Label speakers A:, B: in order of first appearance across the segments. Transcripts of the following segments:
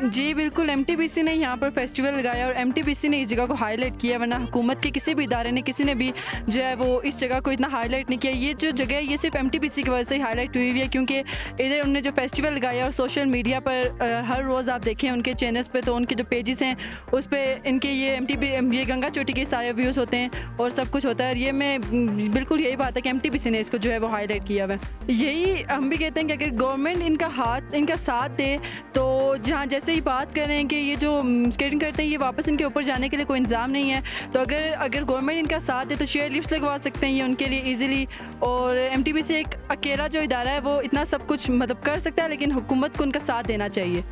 A: जी बिल्कुल, एमटीबीसी ने यहाँ पर फेस्टिवल लगाया और एमटीबीसी ने इस जगह को हाईलाइट किया, वरना हुकूमत के किसी भी इदारे ने, किसी ने भी जो है वो इस जगह को इतना हाईलाइट नहीं किया। ये जो जगह है ये सिर्फ एमटीबीसी की वजह से ही हाईलाइट हुई है, क्योंकि इधर उन्होंने जो फेस्टिवल लगाया और सोशल मीडिया पर हर रोज़ आप देखें उनके चैनल्स पे, तो उनके जो पेजेस हैं उस पर इनके ये गंगा चोटी के सारे व्यूज़ होते हैं और सब कुछ होता है। ये मैं बिल्कुल यही बात है कि एमटीबीसी ने इसको जो है वो हाईलाइट किया हुआ है। यही हम भी कहते हैं कि अगर गवर्नमेंट इनका साथ दे, तो जहाँ जैसे ही बात कर रहे हैं कि ये जो स्केटिंग करते हैं ये वापस इनके ऊपर जाने के लिए कोई इंतज़ाम नहीं है, तो अगर गवर्नमेंट इनका साथ दे तो चेयर लिफ्ट्स लगवा सकते हैं ये उनके लिए ईज़िली। और एमटीबीसी एक अकेला जो इदारा है वो इतना सब कुछ मतलब कर सकता है, लेकिन हुकूमत को उनका साथ देना चाहिए।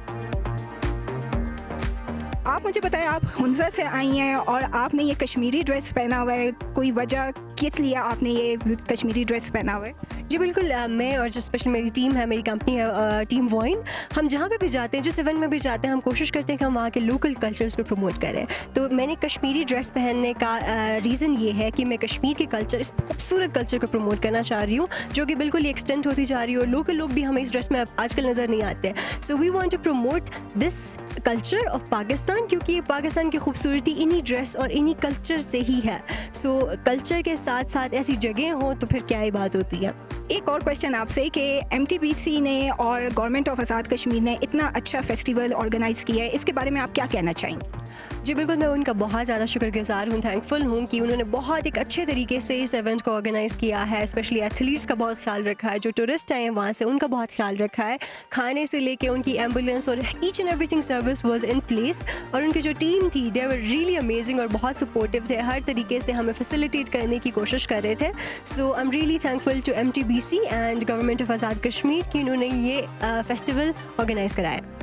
B: आप मुझे बताएं, आप हुंज़ा से आई हैं और आपने ये कश्मीरी ड्रेस पहना हुआ है, कोई वजह किस लिए आपने ये कश्मीरी ड्रेस पहना हुआ है?
C: जी बिल्कुल, मैं और जो स्पेशल मेरी टीम है, मेरी कंपनी है टीम वॉइन, हम जहाँ पे भी जाते हैं, जिस इवेंट में भी जाते हैं, हम कोशिश करते हैं कि हम वहाँ के लोकल कल्चर्स को प्रमोट करें। तो मैंने कश्मीरी ड्रेस पहनने का रीज़न ये है कि मैं कश्मीर के कल्चर, इस खूबसूरत कल्चर को प्रमोट करना चाह रही हूँ, जो कि बिल्कुल एक्सटेंड होती जा रही है और लोकल लोग भी हमें इस ड्रेस में आजकल नज़र नहीं आते। So we want to promote this culture of Pakistan, क्योंकि पाकिस्तान की खूबसूरती इन्हीं ड्रेस और इन्हीं कल्चर से ही है। सो कल्चर के साथ साथ ऐसी जगह हो तो फिर क्या ही बात होती है।
B: एक और क्वेश्चन आपसे कि एमटीबीसी ने और गवर्नमेंट ऑफ आज़ाद कश्मीर ने इतना अच्छा फेस्टिवल ऑर्गेनाइज़ किया है, इसके बारे में आप क्या कहना चाहेंगे?
C: जी बिल्कुल, मैं उनका बहुत ज़्यादा शुक्रगुजार हूँ, थैंकफुल हूँ कि उन्होंने बहुत एक अच्छे तरीके से इस इवेंट को ऑर्गेनाइज़ किया है। स्पेशली एथलीट्स का बहुत ख्याल रखा है, जो टूरिस्ट आए हैं वहाँ से उनका बहुत ख्याल रखा है, खाने से लेके उनकी एम्बुलेंस और each and everything service was in place. और उनकी जो टीम थी दे वर रियली अमेजिंग और बहुत सपोर्टिव थे, हर तरीके से हमें फैसिलिटेट करने की कोशिश कर रहे थे। So I am really thankful to MTBC and government of Azad Kashmir कि उन्होंने ये फेस्टिवल ऑर्गेनाइज़ कराया।